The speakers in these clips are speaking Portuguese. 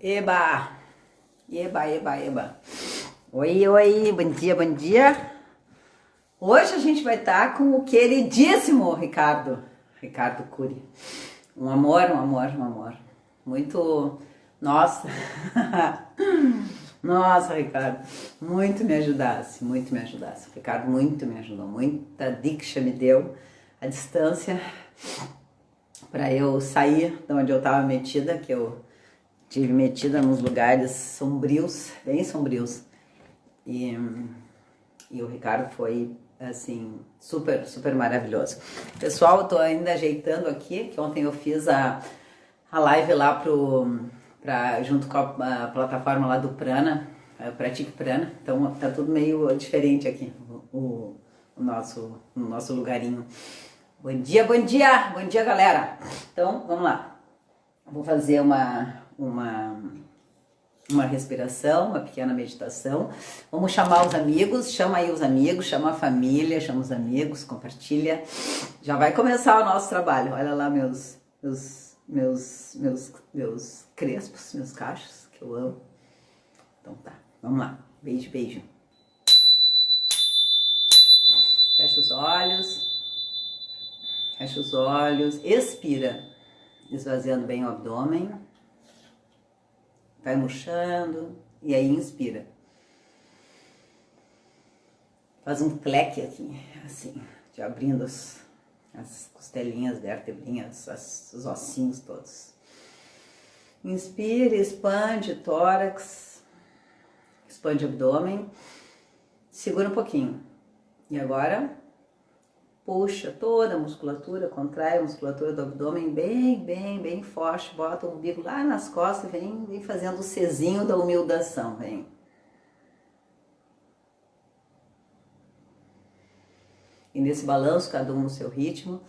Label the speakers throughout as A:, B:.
A: Eba! Eba, eba, eba. Oi, oi, bom dia, bom dia. Hoje a gente vai estar com o queridíssimo Ricardo Cury. Um amor, um amor, um amor. Muito, nossa, nossa, Ricardo, muito me ajudasse, muito me ajudasse. O Ricardo muito me ajudou, muita dica me deu a distância para eu sair de onde eu estava metida, que eu tive metida nos lugares sombrios, bem sombrios. E o Ricardo foi, assim, super, super maravilhoso. Pessoal, eu tô ainda ajeitando aqui, que ontem eu fiz a live lá junto com a plataforma lá do Prana, Pratique Prana. Então tá tudo meio diferente aqui, o nosso lugarinho. Bom dia, bom dia! Bom dia, galera! Então, vamos lá. Vou fazer uma respiração, uma pequena meditação. Vamos chamar os amigos, chama aí os amigos, chama a família, chama os amigos, compartilha. Já vai começar o nosso trabalho. Olha lá meus crespos, meus cachos, que eu amo. Então tá, vamos lá. Beijo, beijo. Fecha os olhos. Fecha os olhos. Expira, esvaziando bem o abdômen. Vai murchando e aí inspira. Faz um pleque aqui, assim, de abrindo as costelinhas, vertebrinhas, os ossinhos todos. Inspira, expande tórax, expande abdômen, segura um pouquinho. E agora puxa toda a musculatura, contrai a musculatura do abdômen bem forte, bota o umbigo lá nas costas, vem fazendo o Czinho da humildação, vem. E nesse balanço, cada um no seu ritmo,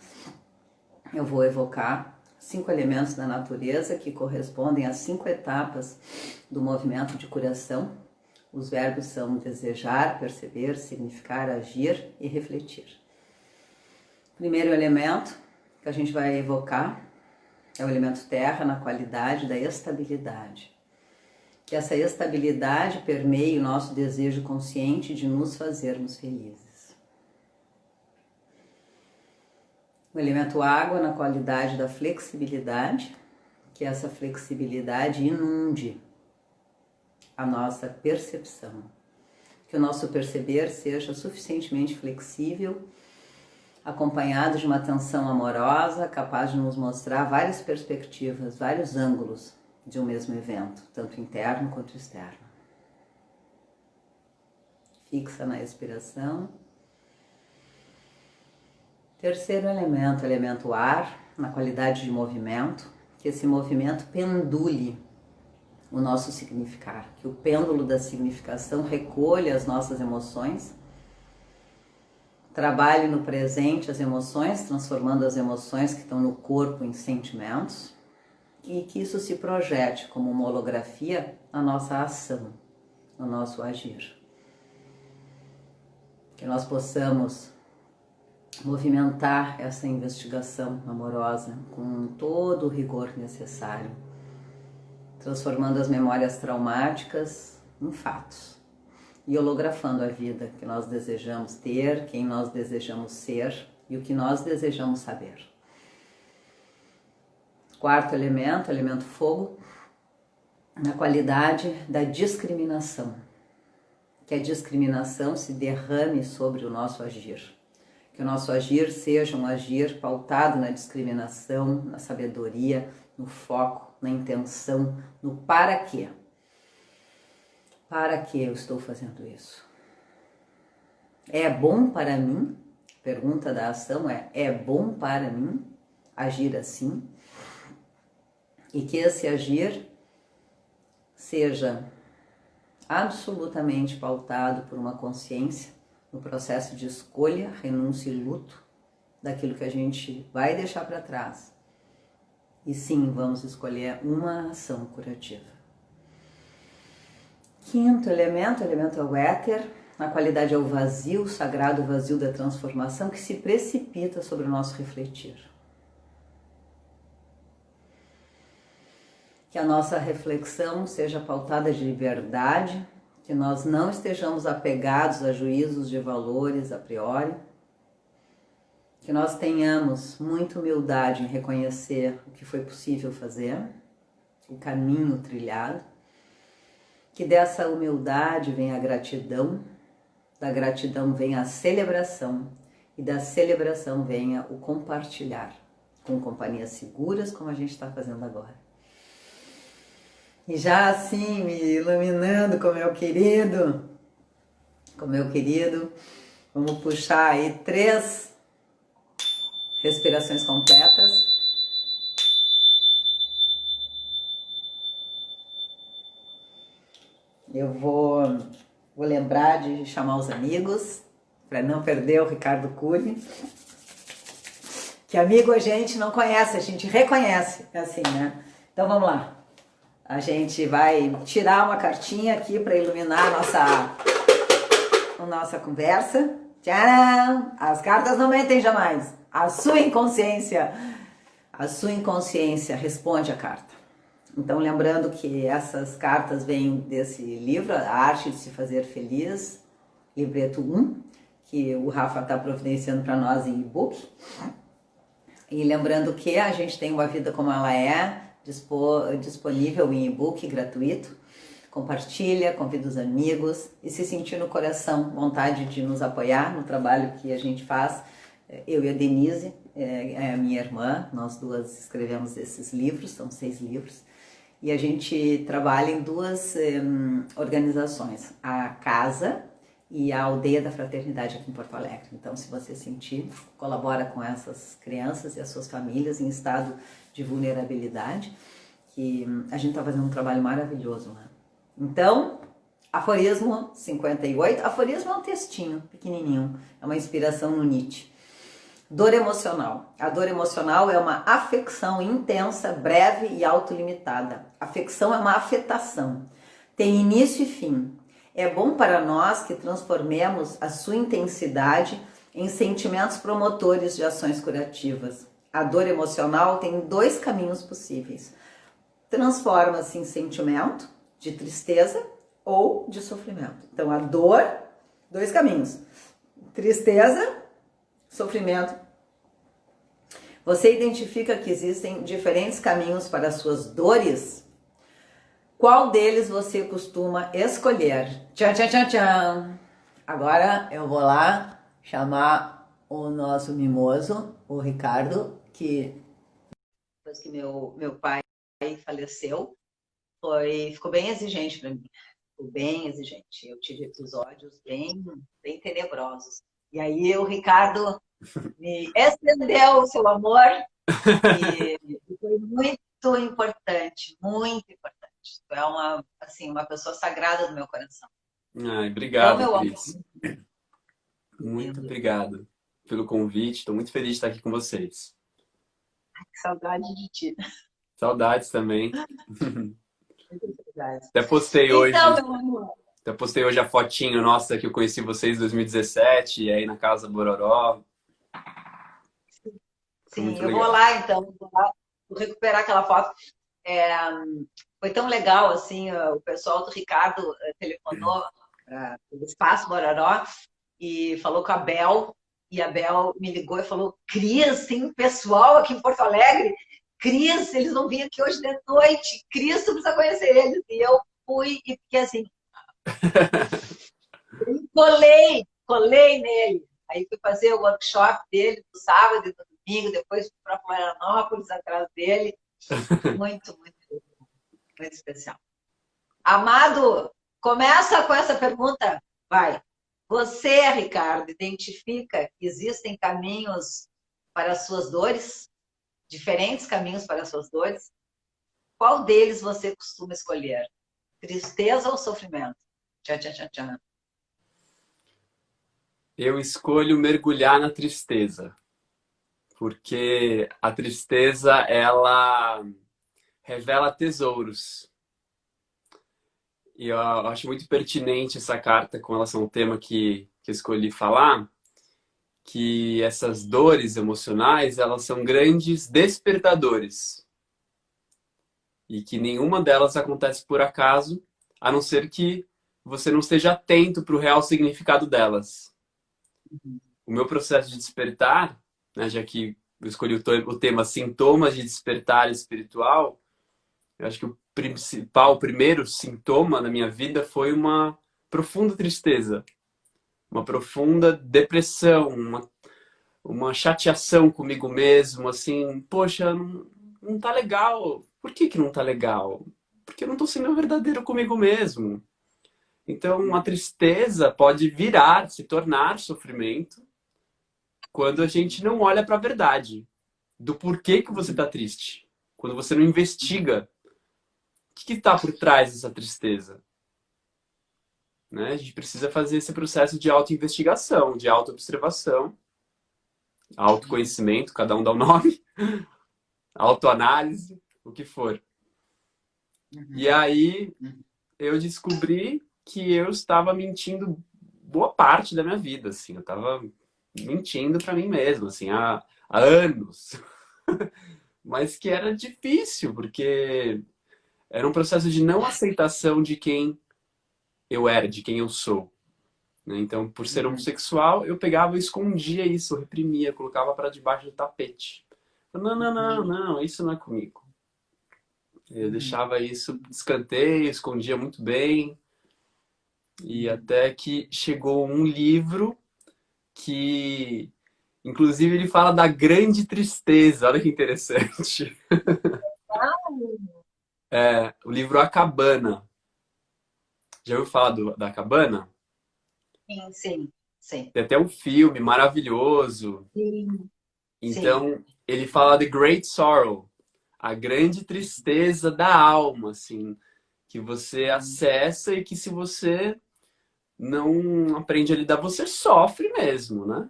A: eu vou evocar 5 elementos da natureza que correspondem às 5 etapas do movimento de curação. Os verbos são desejar, perceber, significar, agir e refletir. Primeiro elemento que a gente vai evocar é o elemento terra, na qualidade da estabilidade. Que essa estabilidade permeie o nosso desejo consciente de nos fazermos felizes. O elemento água, na qualidade da flexibilidade. Que essa flexibilidade inunde a nossa percepção. Que o nosso perceber seja suficientemente flexível, acompanhado de uma atenção amorosa, capaz de nos mostrar várias perspectivas, vários ângulos de um mesmo evento, tanto interno quanto externo. Fixa na expiração. Terceiro elemento, elemento ar, na qualidade de movimento, que esse movimento pendule o nosso significar, que o pêndulo da significação recolha as nossas emoções, trabalhe no presente as emoções, transformando as emoções que estão no corpo em sentimentos, e que isso se projete como uma holografia na nossa ação, no nosso agir. Que nós possamos movimentar essa investigação amorosa com todo o rigor necessário, transformando as memórias traumáticas em fatos. E holografando a vida que nós desejamos ter, quem nós desejamos ser e o que nós desejamos saber. Quarto elemento, elemento fogo, na qualidade da discriminação. Que a discriminação se derrame sobre o nosso agir. Que o nosso agir seja um agir pautado na discriminação, na sabedoria, no foco, na intenção, no para quê. Para que eu estou fazendo isso? É bom para mim? Pergunta da ação é bom para mim agir assim? E que esse agir seja absolutamente pautado por uma consciência no processo de escolha, renúncia e luto daquilo que a gente vai deixar para trás. E sim, vamos escolher uma ação curativa. Quinto elemento, elemento é o éter, na qualidade é o vazio, o sagrado vazio da transformação que se precipita sobre o nosso refletir. que a nossa reflexão seja pautada de liberdade, que nós não estejamos apegados a juízos de valores a priori, que nós tenhamos muita humildade em reconhecer o que foi possível fazer, o caminho trilhado, que dessa humildade venha a gratidão, da gratidão venha a celebração e da celebração venha o compartilhar com companhias seguras, como a gente está fazendo agora. E já assim, me iluminando com meu querido, vamos puxar aí 3 respirações completas. Eu vou lembrar de chamar os amigos, para não perder o Ricardo Cury. Que amigo a gente não conhece, a gente reconhece, é assim, né? Então vamos lá. A gente vai tirar uma cartinha aqui para iluminar a nossa conversa. Tcharam! As cartas não mentem jamais. A sua inconsciência responde a carta. Então, lembrando que essas cartas vêm desse livro, A Arte de Se Fazer Feliz, livreto 1, que o Rafa está providenciando para nós em e-book. E lembrando que a gente tem Uma Vida Como Ela É, disponível em e-book gratuito. Compartilha, convida os amigos e se sentir no coração vontade de nos apoiar no trabalho que a gente faz. Eu e a Denise, a minha irmã, nós duas escrevemos esses livros, são 6 livros. E a gente trabalha em 2 organizações, a Casa e a Aldeia da Fraternidade aqui em Porto Alegre. Então, se você sentir, colabora com essas crianças e as suas famílias em estado de vulnerabilidade, que a gente está fazendo um trabalho maravilhoso lá. Então, aforismo 58. Aforismo é um textinho pequenininho, é uma inspiração no Nietzsche. Dor emocional. A dor emocional é uma afecção intensa, breve e autolimitada. Afecção é uma afetação. Tem início e fim. É bom para nós que transformemos a sua intensidade em sentimentos promotores de ações curativas. A dor emocional tem 2 caminhos possíveis. Transforma-se em sentimento de tristeza ou de sofrimento. Então, a dor, 2 caminhos. Tristeza, sofrimento. Você identifica que existem diferentes caminhos para as suas dores? Qual deles você costuma escolher? Tchan, tchan, tchan, tchan. Agora eu vou lá chamar o nosso mimoso, o Ricardo, que depois que meu pai faleceu, ficou bem exigente para mim. Ficou bem exigente. Eu tive episódios bem tenebrosos. E aí o Ricardo me estendeu o seu amor e foi muito importante, muito importante. Tu é uma pessoa sagrada do meu coração.
B: Ai,
A: Então,
B: obrigado,
A: meu amor,
B: Cris. Muito
A: lindo.
B: obrigado pelo convite. Estou muito feliz de estar aqui com vocês.
A: Que saudade de ti.
B: Saudades também.
A: Muita saudade.
B: Até postei
A: Então,
B: hoje,
A: meu amor.
B: até postei hoje a fotinho nossa que eu conheci vocês em 2017, e aí na Casa Bororó. Foi
A: Sim,
B: muito
A: eu vou
B: legal.
A: lá então, vou recuperar aquela foto. Foi tão legal, assim, o pessoal do Ricardo telefonou para o Espaço Bororó e falou com a Bel, e a Bel me ligou e falou: Cris, tem um pessoal aqui em Porto Alegre, Cris, eles vão vir aqui hoje de noite, Cris, tu precisa conhecer eles. E eu fui e fiquei assim, colei nele. Aí fui fazer o workshop dele no sábado e no domingo, depois fui para Florianópolis atrás dele. Muito, muito, muito especial. Amado, começa com essa pergunta. Vai. Você, Ricardo, identifica que existem caminhos para as suas dores? Diferentes caminhos para as suas dores? Qual deles você costuma escolher? Tristeza ou sofrimento? Tchan, tchan, tchan, tchan.
B: Eu escolho mergulhar na tristeza, porque a tristeza, ela revela tesouros. E eu acho muito pertinente essa carta com relação ao tema que escolhi falar, que essas dores emocionais, elas são grandes despertadores. e que nenhuma delas acontece por acaso, a não ser que você não esteja atento para o real significado delas. O meu processo de despertar, né, já que eu escolhi o tema sintomas de despertar espiritual, eu acho que o primeiro sintoma na minha vida foi uma profunda tristeza, uma profunda depressão, uma chateação comigo mesmo, assim, poxa, não tá legal. Por que que não tá legal? Porque eu não tô sendo verdadeiro comigo mesmo. Então, a tristeza pode virar, se tornar sofrimento, quando a gente não olha para a verdade do porquê que você tá triste. Quando você não investiga o que está por trás dessa tristeza. Né? A gente precisa fazer esse processo de autoinvestigação, de autoobservação, autoconhecimento, cada um dá um nome, autoanálise, o que for. E aí eu descobri que eu estava mentindo boa parte da minha vida, assim, eu estava mentindo para mim mesmo, assim, há anos. Mas que era difícil, porque era um processo de não aceitação de quem eu era, de quem eu sou. Né? Então, por ser homossexual, eu pegava e escondia isso, eu reprimia, colocava para debaixo do tapete. Não, não, não, não, isso não é comigo. Eu deixava isso de escanteio, escondia muito bem. E até que chegou um livro que, inclusive, ele fala da grande tristeza. Olha que interessante. É, o livro A Cabana. Já ouviu falar da Cabana?
A: Sim, sim, sim.
B: Tem até um filme maravilhoso.
A: Sim, sim.
B: Então, ele fala The Great Sorrow, a grande tristeza da alma, assim, que você acessa e que se você não aprende a lidar, você sofre mesmo, né?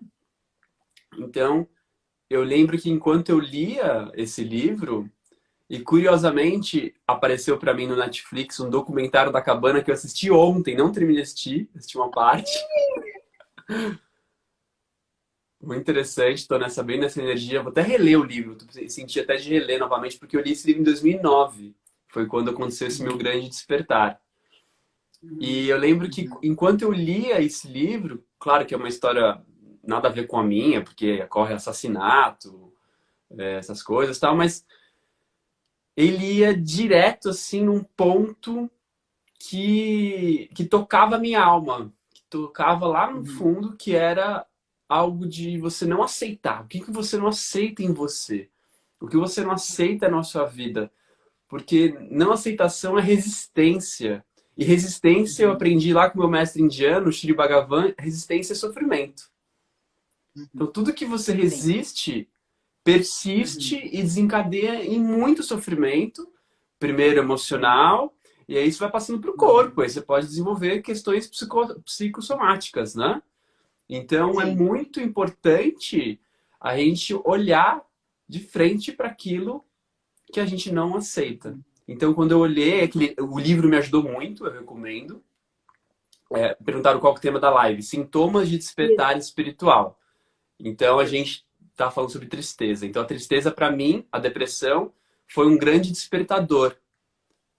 B: Então, eu lembro que enquanto eu lia esse livro, e curiosamente apareceu para mim no Netflix um documentário da Cabana que eu assisti ontem, não terminei de assistir, assisti uma parte. Muito interessante, tô bem nessa energia. Vou até reler o livro, senti até de reler novamente, porque eu li esse livro em 2009. Foi quando aconteceu esse meu grande despertar. E eu lembro que enquanto eu lia esse livro, claro que é uma história nada a ver com a minha, porque ocorre assassinato, essas coisas e tal, mas ele ia direto assim num ponto que tocava a minha alma, que tocava lá no fundo, que era algo de você não aceitar. O que que você não aceita em você? O que você não aceita na sua vida? Porque não aceitação é resistência. E resistência, eu aprendi lá com meu mestre indiano, Shri Bhagavan, resistência é sofrimento. Então, tudo que você
A: Sim.
B: resiste, persiste e desencadeia em muito sofrimento, primeiro emocional, e aí isso vai passando para o corpo, aí você pode desenvolver questões psicossomáticas, né? Então, é
A: Sim.
B: muito importante a gente olhar de frente para aquilo que a gente não aceita. Então, quando eu olhei, o livro me ajudou muito, eu recomendo. Perguntaram qual que é o tema da live. Sintomas de
A: Isso.
B: despertar espiritual. Então, a
A: Isso.
B: gente está falando sobre tristeza. Então, a tristeza, para mim, a depressão, foi um grande despertador.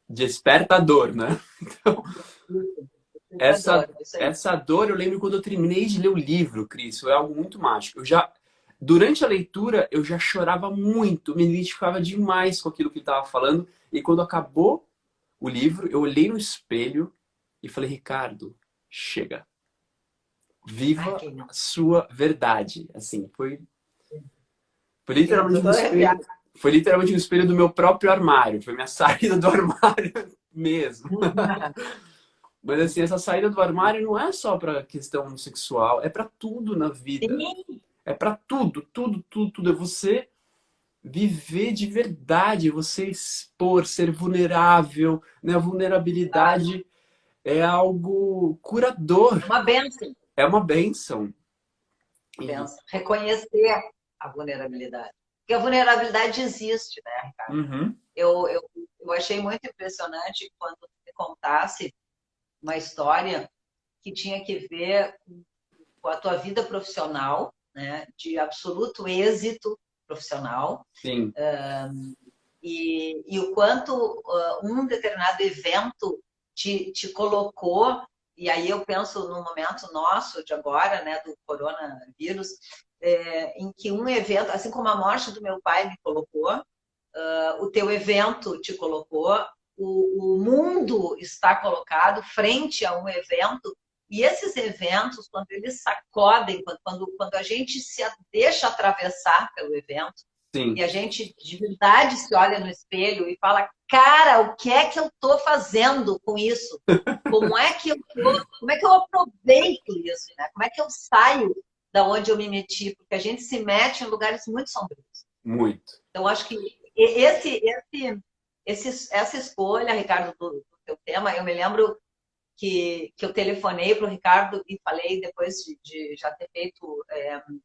B: Despertador, né? Então, essa,
A: Despertador, isso aí.
B: essa dor, eu lembro quando eu terminei de ler o livro, Cris, foi algo muito mágico. Durante a leitura, eu já chorava muito, me identificava demais com aquilo que ele estava falando. E quando acabou o livro, eu olhei no espelho e falei, Ricardo, chega.
A: Ai,
B: Viva
A: que lindo.
B: a sua verdade. Assim, foi
A: Eu
B: literalmente um
A: tô
B: espelho.
A: arrepiada.
B: Foi literalmente um espelho do meu próprio armário. Foi minha saída do armário mesmo. Mas assim, essa saída do armário não é só para questão sexual, é para tudo na vida.
A: Sim.
B: É para tudo, tudo, tudo, tudo. É você viver de verdade, é você expor, ser vulnerável, né? A vulnerabilidade é algo curador,
A: É uma bênção.
B: é uma bênção. E,
A: Bênção. Reconhecer a vulnerabilidade. Porque a vulnerabilidade existe, né, Ricardo?
B: uhum,
A: Eu achei muito impressionante quando você contasse uma história que tinha que ver com a tua vida profissional, né, de absoluto êxito profissional,
B: sim,
A: e o quanto um determinado evento te colocou, e aí eu penso no momento nosso de agora, né, do coronavírus, em que um evento, assim como a morte do meu pai me colocou, o teu evento te colocou, o mundo está colocado frente a um evento, e esses eventos, quando eles sacodem, quando a gente se deixa atravessar pelo evento, e
B: Sim.
A: a gente de verdade se olha no espelho e fala, cara, o que é que eu estou fazendo com isso? Como é que eu aproveito isso, né? Como é que eu saio da onde eu me meti? Porque a gente se mete em lugares muito sombrios.
B: Muito.
A: Então, acho que essa escolha, Ricardo, do teu tema, eu me lembro que eu telefonei para o Ricardo e falei, depois de já ter feito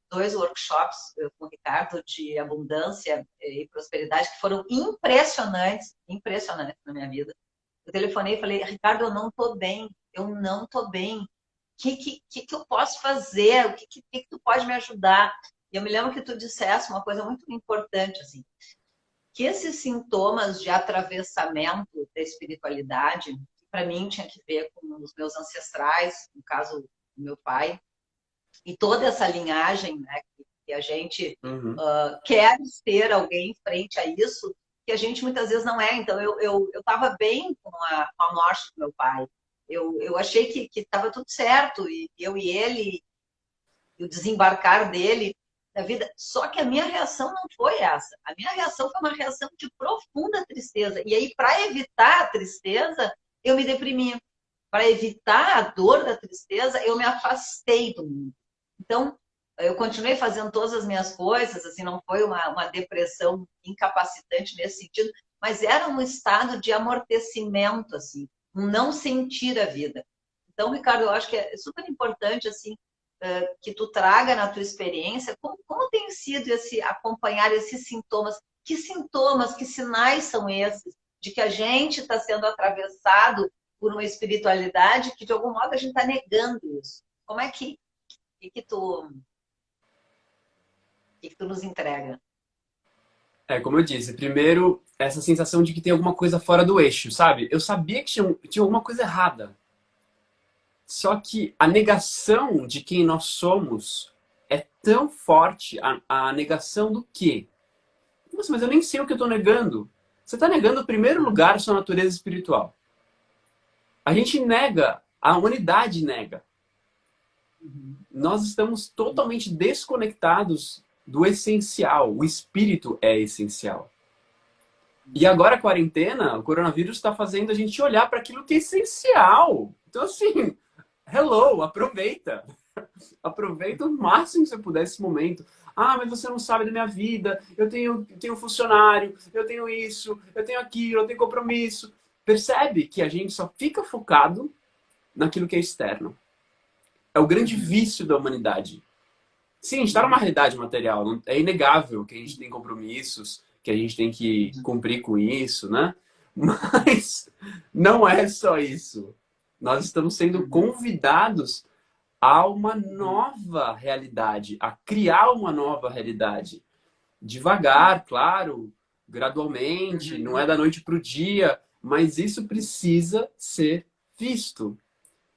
A: 2 workshops com o Ricardo de abundância e prosperidade, que foram impressionantes, impressionantes na minha vida. Eu telefonei e falei, Ricardo, eu não estou bem, eu não estou bem. O que eu posso fazer? O que tu pode me ajudar? E eu me lembro que tu disseste uma coisa muito importante, assim, que esses sintomas de atravessamento da espiritualidade, que para mim tinha que ver com os meus ancestrais, no caso do meu pai, e toda essa linhagem, né, que a gente
B: Uhum.
A: quer ter alguém frente a isso, que a gente muitas vezes não é. Então, eu estava bem com a morte do meu pai. Eu achei que estava tudo certo, e eu e ele, e o desembarcar dele da vida. Só que a minha reação não foi essa. A minha reação foi uma reação de profunda tristeza. E aí, para evitar a tristeza, eu me deprimi. Para evitar a dor da tristeza, eu me afastei do mundo. Então, eu continuei fazendo todas as minhas coisas, assim, não foi uma depressão incapacitante nesse sentido, mas era um estado de amortecimento, assim, um não sentir a vida. Então, Ricardo, eu acho que é super importante, assim, que tu traga na tua experiência, como tem sido acompanhar esses sintomas, que sinais são esses de que a gente está sendo atravessado por uma espiritualidade que de algum modo a gente está negando isso. Como é que tu nos entrega?
B: Como eu disse, primeiro, essa sensação de que tem alguma coisa fora do eixo, sabe? Eu sabia que tinha alguma coisa errada. Só que a negação de quem nós somos é tão forte, a negação do quê? Nossa, mas eu nem sei o que eu estou negando. Você está negando, em primeiro lugar, a sua natureza espiritual. A gente nega, a humanidade nega. Nós estamos totalmente desconectados do essencial. O espírito é essencial. E agora a quarentena, o coronavírus está fazendo a gente olhar para aquilo que é essencial. Então, assim, hello, aproveita. Aproveita o máximo que você puder esse momento. Ah, mas você não sabe da minha vida. Eu tenho funcionário, eu tenho isso, eu tenho aquilo, eu tenho compromisso. Percebe que a gente só fica focado naquilo que é externo. É o grande vício da humanidade. Sim, a gente está numa realidade material. É inegável que a gente tem compromissos, que a gente tem que cumprir com isso, né? Mas não é só isso. Nós estamos sendo convidados a uma nova realidade, a criar uma nova realidade. Devagar, claro, gradualmente, não é da noite para o dia, mas isso precisa ser visto.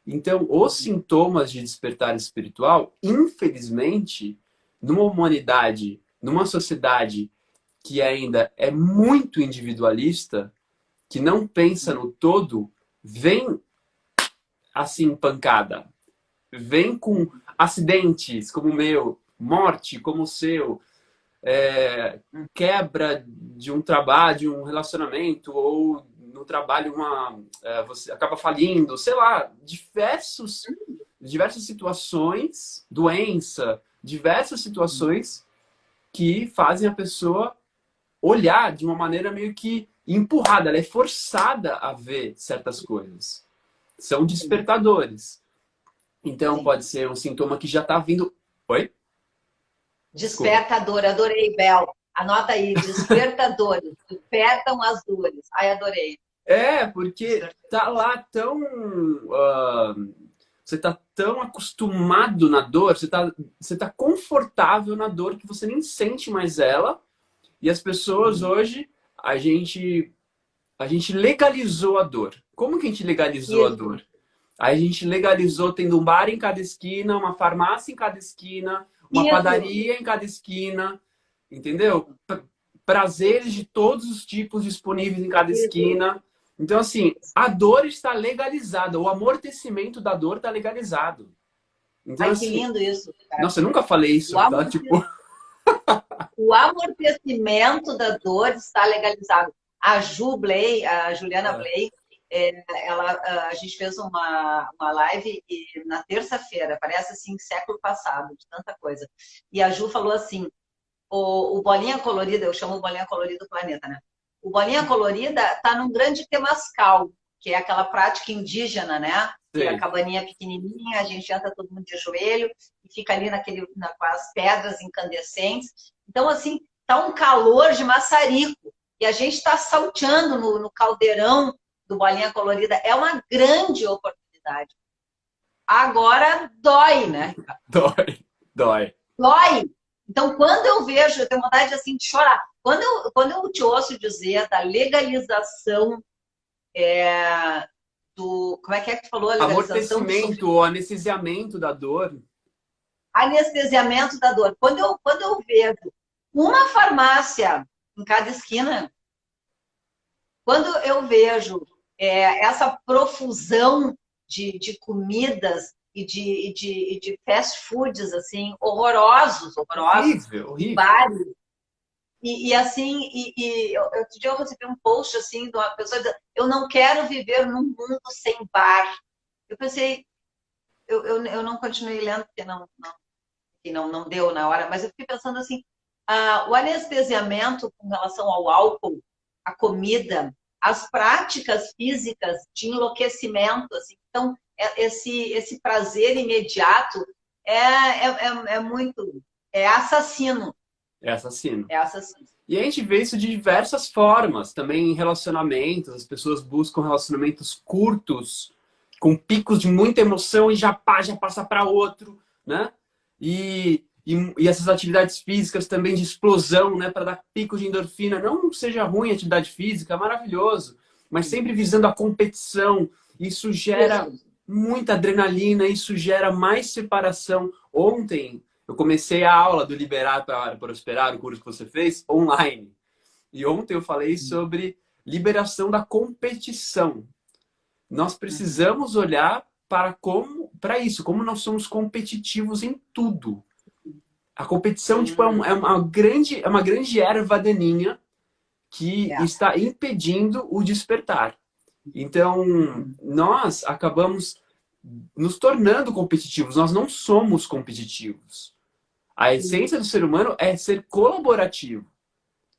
B: Então, os sintomas de despertar espiritual, infelizmente, numa humanidade, numa sociedade que ainda é muito individualista, que não pensa no todo, vem assim, pancada. Vem com acidentes como o meu, morte como o seu, quebra de um trabalho, de um relacionamento, ou no trabalho você acaba falindo, sei lá, diversas situações, doença, diversas situações que fazem a pessoa olhar de uma maneira meio que empurrada, ela é forçada a ver certas coisas. São despertadores. Então, pode ser um sintoma que já está vindo. Oi? Desculpa.
A: Despertador, adorei, Bel. Anota aí, despertadores, despertam as dores. Ai, adorei.
B: Porque tá lá tão. Você tá tão acostumado na dor, você tá confortável na dor que você nem sente mais ela. E as pessoas hoje a gente, a gente legalizou a dor. Como que a gente legalizou a
C: Isso,
B: dor? Aí a gente legalizou tendo um bar em cada esquina, uma farmácia em cada esquina, uma
C: isso,
B: padaria em cada esquina, entendeu? Prazeres de todos os tipos disponíveis em cada
C: isso.
B: esquina. Então, assim, a dor está legalizada, o amortecimento da dor está legalizado. Então,
C: Ai, que
B: assim,
C: lindo isso, cara.
B: nossa, eu nunca falei
C: O
B: isso, tá?
C: amorte-
B: Tipo,
C: o amortecimento da dor está legalizado. A Ju Blay, a Juliana Blay, a gente fez uma live na terça-feira, parece assim, século passado, de tanta coisa. E a Ju falou assim, o Bolinha Colorida, eu chamo o Bolinha Colorida do planeta, né? O Bolinha Colorida está num grande temascal, que é aquela prática indígena, né? Que é a
B: sei,
C: cabaninha pequenininha, a gente entra todo mundo de joelho e fica ali com as pedras incandescentes. Então, assim, tá um calor de maçarico e a gente está salteando no caldeirão do Bolinha Colorida. É uma grande oportunidade. Agora dói, né?
B: dói, dói.
C: Dói. Então, quando eu vejo, eu tenho vontade assim de chorar. Quando eu te ouço dizer da legalização como é que tu falou? A legalização do
B: Amortecimento
C: sofrimento,
B: ou anestesiamento da dor.
C: anestesiamento da dor. Quando eu vejo uma farmácia em cada esquina, quando eu vejo essa profusão de comidas e de fast foods assim horrorosos, horrorosos,
B: Horrível,
C: e
B: horrível.
C: bares. Assim, outro dia eu recebi um post assim de uma pessoa dizendo, eu não quero viver num mundo sem bar. Eu pensei, eu não continuei lendo, porque não deu na hora, mas eu fiquei pensando assim, o anestesiamento com relação ao álcool, a comida, as práticas físicas de enlouquecimento, assim, então, esse prazer imediato é muito, é assassino,
B: É assassino.
C: é assassino.
B: E a gente vê isso de diversas formas, também em relacionamentos. As pessoas buscam relacionamentos curtos, com picos de muita emoção e já passa para outro, né? E essas atividades físicas também de explosão, né? Para dar pico de endorfina. Não seja ruim a atividade física, é maravilhoso, mas sempre visando a competição. Isso gera
C: Isso.
B: muita adrenalina, isso gera mais separação. Ontem, eu comecei a aula do Liberar para Prosperar, o curso que você fez, online. E ontem eu falei sobre liberação da competição. Nós
C: Uhum.
B: precisamos olhar para isso, como nós somos competitivos em tudo. A competição, tipo,
C: Hum,
B: é uma grande erva daninha que
C: é.
B: está impedindo o despertar. Então,
C: Uhum.
B: nós acabamos nos tornando competitivos. Nós não somos competitivos. A essência do ser humano é ser colaborativo,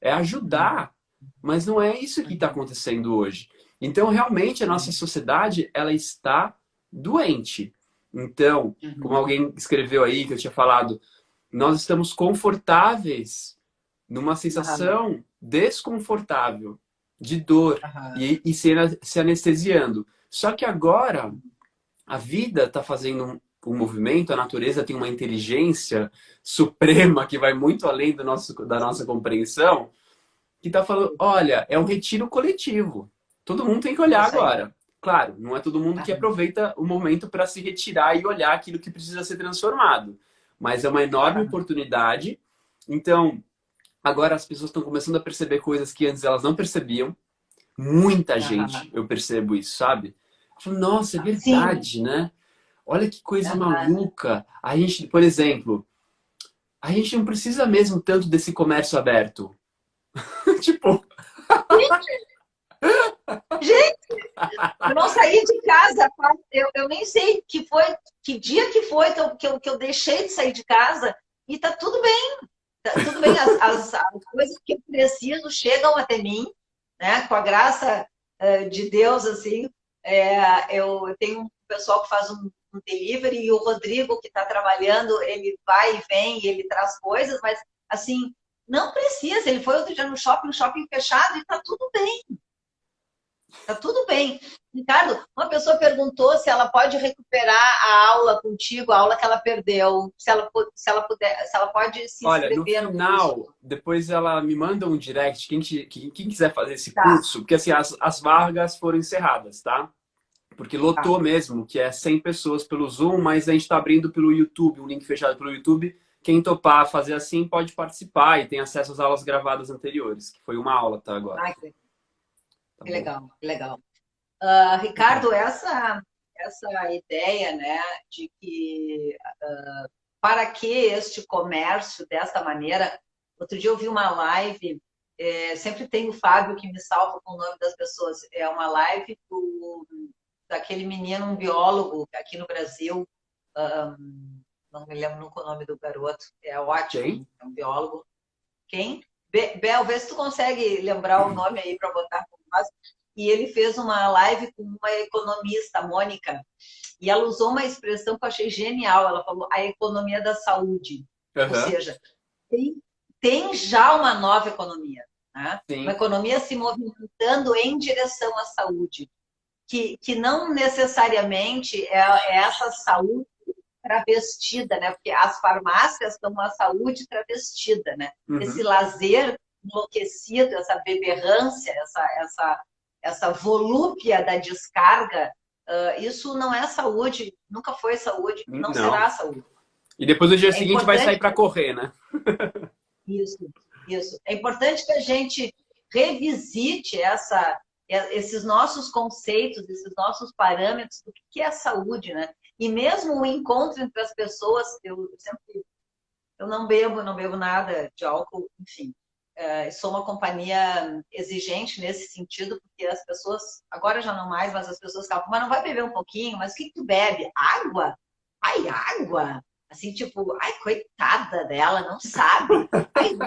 B: é
C: Uhum.
B: ajudar, mas não é isso que está
C: Uhum.
B: acontecendo hoje. Então, realmente, a nossa sociedade ela está doente. Então, como
C: Uhum.
B: alguém escreveu aí, que eu tinha falado, nós estamos confortáveis numa
C: Aham.
B: sensação desconfortável de dor
C: Aham.
B: e se anestesiando. Só que agora a vida está fazendo um movimento, a natureza tem uma inteligência suprema que vai muito além da nossa compreensão, que está falando, olha, é um retiro coletivo. Todo mundo tem que olhar
C: Isso aí.
B: agora. Claro, não é todo mundo que
C: Aham.
B: aproveita o momento para se retirar e olhar aquilo que precisa ser transformado. Mas é uma enorme
C: Aham.
B: oportunidade. Então, agora as pessoas estão começando a perceber coisas que antes elas não percebiam. Muita gente,
C: Aham.
B: eu percebo isso, sabe? Eu falo, nossa, é
C: Sim.
B: verdade, né? Olha que coisa
C: Aham.
B: maluca. A gente, por exemplo, a gente não precisa mesmo tanto desse comércio aberto. Tipo,
C: Gente, eu não saí de casa. Eu nem sei que dia que foi que eu deixei de sair de casa e tá tudo bem. Tá tudo bem, as coisas que eu preciso chegam até mim, né? Com a graça de Deus, assim. Eu tenho um pessoal que faz um delivery e o Rodrigo, que está trabalhando, ele vai e vem e ele traz coisas, mas, assim, não precisa. Ele foi outro dia no shopping, um shopping fechado e está tudo bem. Tá tudo bem. Ricardo, uma pessoa perguntou se ela pode recuperar a aula contigo, a aula que ela perdeu, se ela pode se
B: Olha, no
C: inscrever no curso.
B: final, depois ela me manda um direct, quem quiser fazer esse
C: Tá,
B: curso, porque assim, as vagas foram encerradas, tá? Porque
C: tá.
B: lotou mesmo, que é 100 pessoas pelo Zoom, mas a gente está abrindo pelo YouTube, um link fechado pelo YouTube. Quem topar fazer assim pode participar e tem acesso às aulas gravadas anteriores, que foi uma aula, tá, agora.
C: Ai,
B: Tá
C: que
B: bom?
C: legal, que legal. Ricardo, essa ideia, né, de que para que este comércio desta maneira? Outro dia eu vi uma live, sempre tem o Fábio que me salva com o nome das pessoas, é uma live daquele menino, um biólogo aqui no Brasil, não me lembro nunca o nome do garoto, é ótimo,
B: Quem?
C: é um biólogo. Quem? Bel, vê se tu consegue lembrar o nome aí para botar com nós. E ele fez uma live com uma economista, a Mônica, e ela usou uma expressão que eu achei genial. Ela falou a economia da saúde. Ou
B: Aham,
C: seja, tem já uma nova economia, né? Uma
B: sim.
C: economia se movimentando em direção à saúde, que não necessariamente é essa saúde travestida, né? Porque as farmácias são uma saúde travestida, né? Esse
B: Uhum.
C: lazer enlouquecido, essa beberrância, essa volúpia da descarga, isso não é saúde, nunca foi saúde e não
B: Não.
C: será saúde.
B: E depois no dia
C: É
B: seguinte vai
C: importante
B: sair para correr, né?
C: isso, isso. É importante que a gente revisite esses nossos conceitos, esses nossos parâmetros do que é saúde, né? E mesmo o encontro entre as pessoas, eu não bebo nada de álcool, enfim. Sou uma companhia exigente nesse sentido, porque as pessoas, agora já não mais, mas as pessoas falam, mas não vai beber um pouquinho? Mas o que tu bebe? Água? Ai, água? Assim, tipo, ai, coitada dela, não sabe. Ai,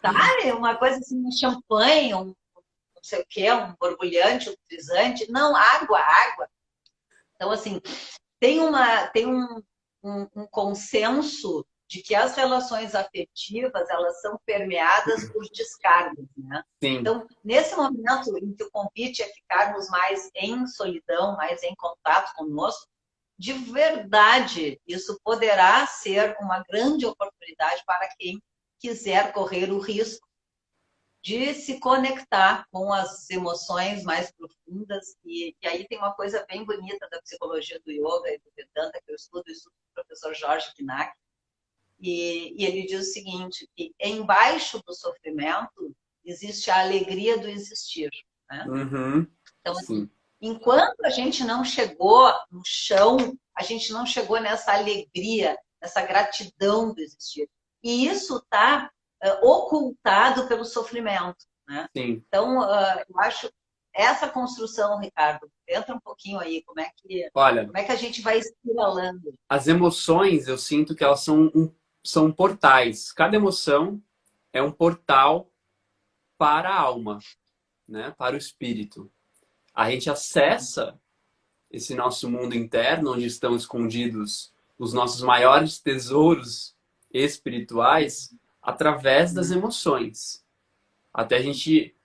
C: sabe? Uma coisa assim, um champanhe, um não sei o quê, um borbulhante, um frisante. Não, água, água. Então, assim, tem um consenso de que as relações afetivas elas são permeadas por descargas, né?
B: Sim.
C: Então, nesse momento em que o convite é ficarmos mais em solidão, mais em contato conosco, de verdade, isso poderá ser uma grande oportunidade para quem quiser correr o risco de se conectar com as emoções mais profundas. E aí tem uma coisa bem bonita da psicologia do yoga e do Vedanta, que eu estudo do professor Jorge Kinak, e ele diz o seguinte, que embaixo do sofrimento existe a alegria do existir, né?
B: Uhum.
C: Então, assim,
B: Sim.
C: enquanto a gente não chegou no chão, a gente não chegou nessa alegria, nessa gratidão do existir. E isso está ocultado pelo sofrimento, né?
B: Sim.
C: Então, eu acho essa construção, Ricardo, entra um pouquinho aí,
B: Olha,
C: como é que a gente vai espiralando?
B: as emoções, eu sinto que elas são portais. Cada emoção é um portal para a alma, né? Para o espírito. A gente acessa esse nosso mundo interno, onde estão escondidos os nossos maiores tesouros espirituais, através das emoções. Até a gente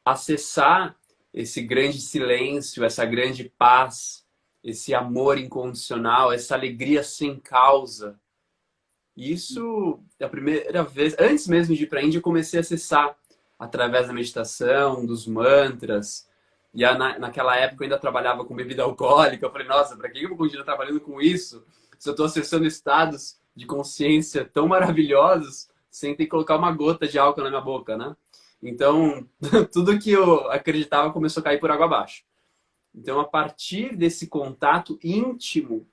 B: acessar esse grande silêncio, essa grande paz, esse amor incondicional, essa alegria sem causa. Isso, é a primeira vez, antes mesmo de ir para a Índia, eu comecei a acessar através da meditação, dos mantras. E naquela época eu ainda trabalhava com bebida alcoólica. Eu falei, nossa, para que eu vou continuar trabalhando com isso? Se eu estou acessando estados de consciência tão maravilhosos, sem ter que colocar uma gota de álcool na minha boca, né? Então, tudo que eu acreditava começou a cair por água abaixo. Então, a partir desse contato íntimo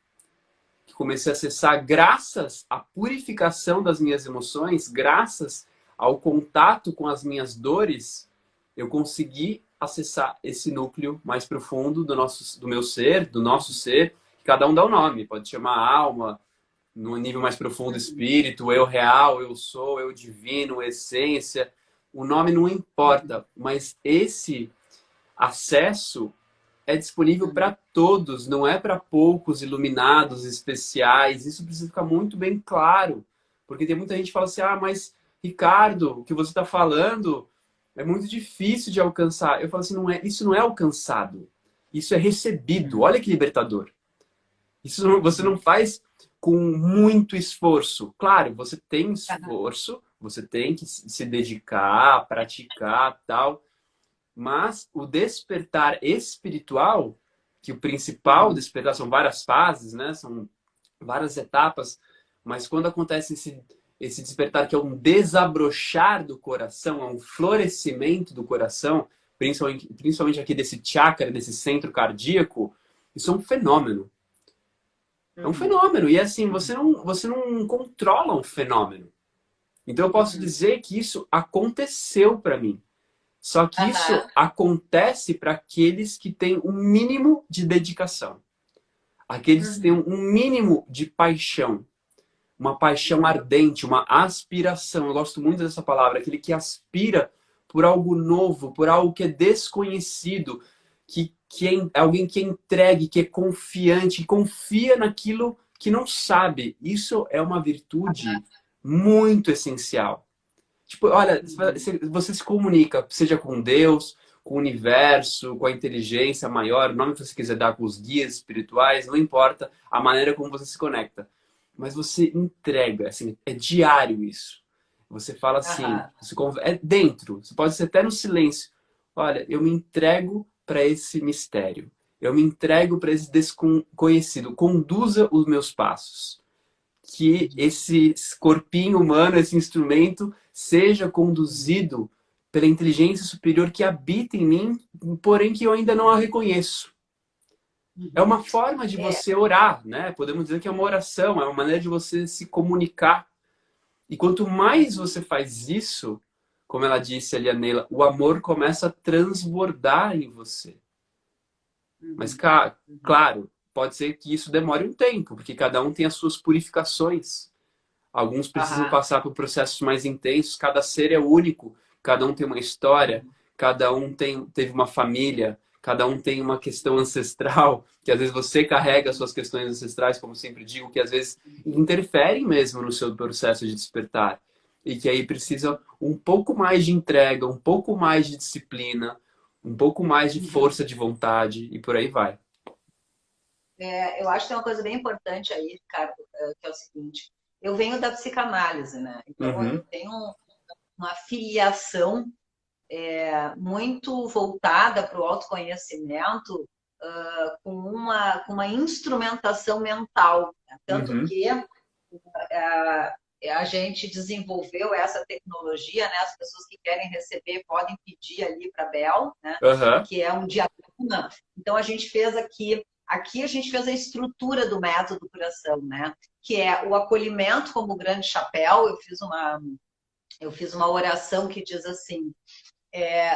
B: que comecei a acessar, graças à purificação das minhas emoções, graças ao contato com as minhas dores, eu consegui acessar esse núcleo mais profundo do meu ser, do nosso ser, que cada um dá um nome, pode chamar alma, no nível mais profundo espírito, eu real, eu sou, eu divino, essência. O nome não importa, mas esse acesso é disponível para todos, não é para poucos iluminados especiais. Isso precisa ficar muito bem claro, porque tem muita gente que fala assim, ah, mas Ricardo, o que você está falando é muito difícil de alcançar. Eu falo assim, isso não é alcançado, isso é recebido. Olha que libertador. Isso você não faz com muito esforço. Claro, você tem esforço, você tem que se dedicar, praticar, tal. Mas o despertar espiritual, que o principal despertar são várias fases, né? São várias etapas, mas quando acontece esse despertar, que é um desabrochar do coração, é um florescimento do coração, principalmente aqui desse chakra, desse centro cardíaco, isso é um fenômeno. É um fenômeno. E assim, você não controla um fenômeno. Então eu posso dizer que isso aconteceu para mim. Só que isso acontece para aqueles que têm um mínimo de dedicação. Aqueles que têm um mínimo de paixão. Uma paixão ardente, uma aspiração. Eu gosto muito dessa palavra. Aquele que aspira por algo novo, por algo que é desconhecido, que é alguém que é entregue, que é confiante, que confia naquilo que não sabe. Isso é uma virtude muito essencial. Tipo, olha, você se comunica, seja com Deus, com o universo, com a inteligência maior, o nome que você quiser dar, com os guias espirituais, não importa a maneira como você se conecta. Mas você entrega, assim, é diário isso. Você fala assim, é dentro, você pode ser até no silêncio. Olha, eu me entrego para esse mistério. Eu me entrego para esse desconhecido. Conduza os meus passos. Que esse corpinho humano, esse instrumento, seja conduzido pela inteligência superior que habita em mim, porém que eu ainda não a reconheço. É uma forma de você orar, né? Podemos dizer que é uma oração, é uma maneira de você se comunicar. E quanto mais você faz isso, como ela disse ali, a Neila, o amor começa a transbordar em você. Mas, claro, pode ser que isso demore um tempo, porque cada um tem as suas purificações. Alguns precisam passar por processos mais intensos, cada ser é único, cada um tem uma história, cada um teve uma família, cada um tem uma questão ancestral, que às vezes você carrega as suas questões ancestrais, como sempre digo, que às vezes interferem mesmo no seu processo de despertar. E que aí precisa um pouco mais de entrega, um pouco mais de disciplina, um pouco mais de força de vontade e por aí vai.
C: Eu acho que tem uma coisa bem importante aí, Ricardo, que é o seguinte. Eu venho da psicanálise, né? Então eu tenho uma filiação muito voltada para o autoconhecimento, com uma instrumentação mental. Né? Tanto que a gente desenvolveu essa tecnologia, né? As pessoas que querem receber podem pedir ali para a Bel, né? Que é um diagrama. Então a gente fez aqui a gente fez a estrutura do método Curação, né? Que é o acolhimento como grande chapéu. Eu fiz uma oração que diz assim: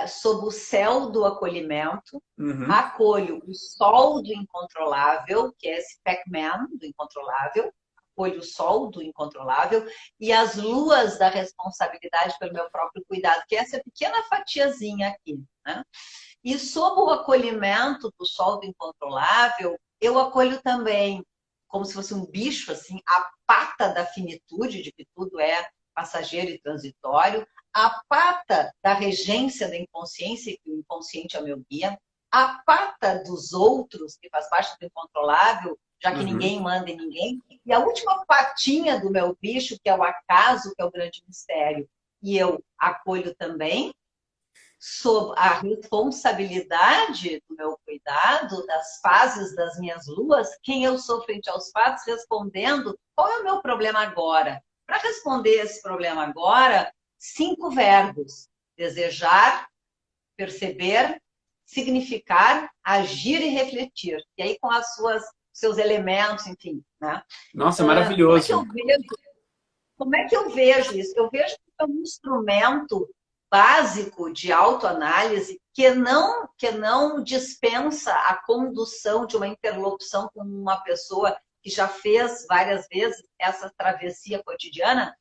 C: sob o céu do acolhimento, acolho o sol do incontrolável, que é esse Pac-Man do incontrolável, acolho o sol do incontrolável e as luas da responsabilidade pelo meu próprio cuidado, que é essa pequena fatiazinha aqui, né? E sob o acolhimento do sol do incontrolável, eu acolho também, como se fosse um bicho, assim, a pata da finitude, de que tudo é passageiro e transitório, a pata da regência da inconsciência, que o inconsciente é o meu guia, a pata dos outros, que faz parte do incontrolável, já que ninguém manda em ninguém, e a última patinha do meu bicho, que é o acaso, que é o grande mistério. E eu acolho também, sob a responsabilidade do meu cuidado, das fases das minhas luas, quem eu sou frente aos fatos, respondendo qual é o meu problema agora. Para responder esse problema agora, 5 verbos: desejar, perceber, significar, agir e refletir. E aí com seus elementos, enfim. Né?
B: Nossa, maravilhoso.
C: Como é que eu vejo isso? Eu vejo que é um instrumento básico de autoanálise que não dispensa a condução de uma interlocução com uma pessoa que já fez várias vezes essa travessia cotidiana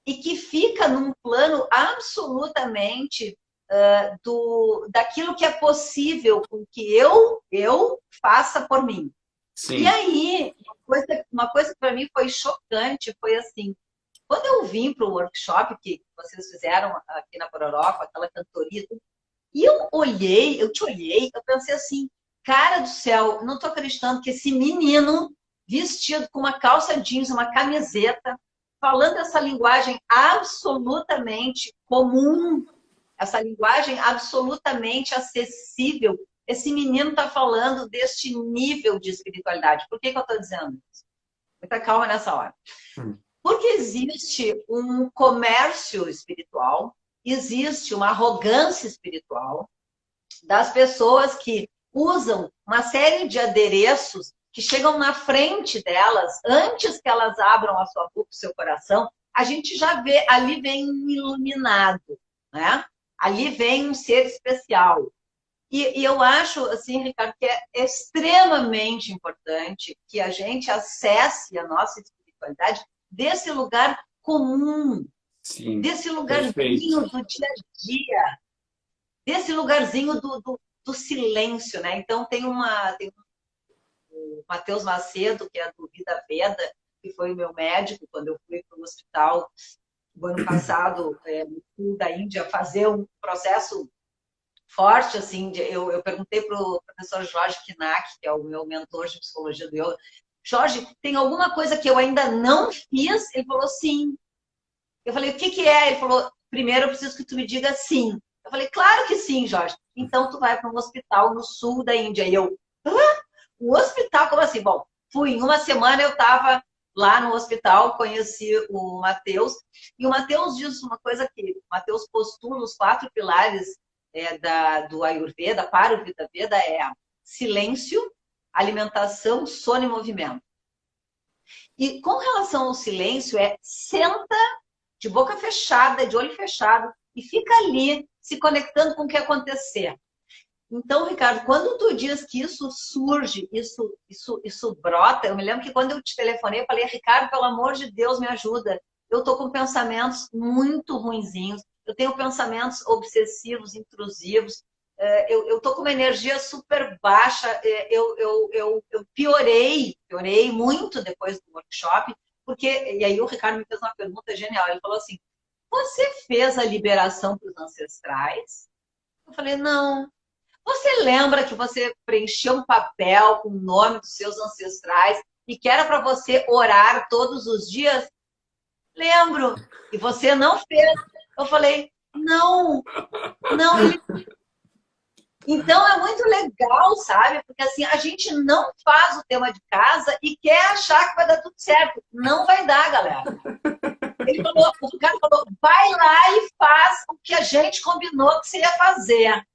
C: e que fica num plano absolutamente daquilo que é possível com que eu faça por mim. Sim. E aí, uma coisa que para mim foi chocante foi assim: quando eu vim para o workshop que vocês fizeram aqui na Pororoca, aquela cantoria, e eu te olhei, eu pensei assim: cara do céu, não tô acreditando que esse menino vestido com uma calça jeans, uma camiseta, falando essa linguagem absolutamente comum, essa linguagem absolutamente acessível, esse menino está falando deste nível de espiritualidade. Por que eu estou dizendo isso? Muita calma nessa hora. Porque existe um comércio espiritual, existe uma arrogância espiritual das pessoas que usam uma série de adereços que chegam na frente delas, antes que elas abram a sua boca, o seu coração, a gente já vê, ali vem um iluminado, né? Ali vem um ser especial. E eu acho, assim, Ricardo, que é extremamente importante que a gente acesse a nossa espiritualidade desse lugar comum,
B: Sim,
C: desse lugarzinho
B: perfeito.
C: do dia a dia, desse lugarzinho do silêncio, né? Então, tem o Matheus Macedo, que é do Vida Veda, que foi o meu médico quando eu fui para o hospital no ano passado, no sul da Índia, fazer um processo forte, assim, eu perguntei para o professor Jorge Kinak, que é o meu mentor de psicologia do yoga, Jorge, tem alguma coisa que eu ainda não fiz? Ele falou, sim. Eu falei, o que que é? Ele falou, primeiro eu preciso que tu me diga sim. Eu falei, claro que sim, Jorge. Então tu vai para um hospital no sul da Índia. E eu, um hospital? Como assim? Bom, fui, em uma semana eu estava lá no hospital, conheci o Matheus, e o Matheus diz uma coisa que o Matheus postula os 4 pilares do Ayurveda, para o Vida Veda, é silêncio, alimentação, sono e movimento. E com relação ao silêncio, senta de boca fechada, de olho fechado, e fica ali se conectando com o que acontecer. Então, Ricardo, quando tu diz que isso surge, isso brota, eu me lembro que quando eu te telefonei, eu falei, Ricardo, pelo amor de Deus, me ajuda. Eu estou com pensamentos muito ruinzinhos, eu tenho pensamentos obsessivos, intrusivos, eu estou com uma energia super baixa, eu piorei muito depois do workshop, porque, e aí o Ricardo me fez uma pergunta genial, ele falou assim, você fez a liberação para os ancestrais? Eu falei, não. Você lembra que você preencheu um papel com o nome dos seus ancestrais e que era para você orar todos os dias? Lembro. E você não fez. Eu falei, não, não. Então é muito legal, sabe? Porque assim, a gente não faz o tema de casa e quer achar que vai dar tudo certo. Não vai dar, galera. Ele falou, o cara falou, vai lá e faz o que a gente combinou que você ia fazer.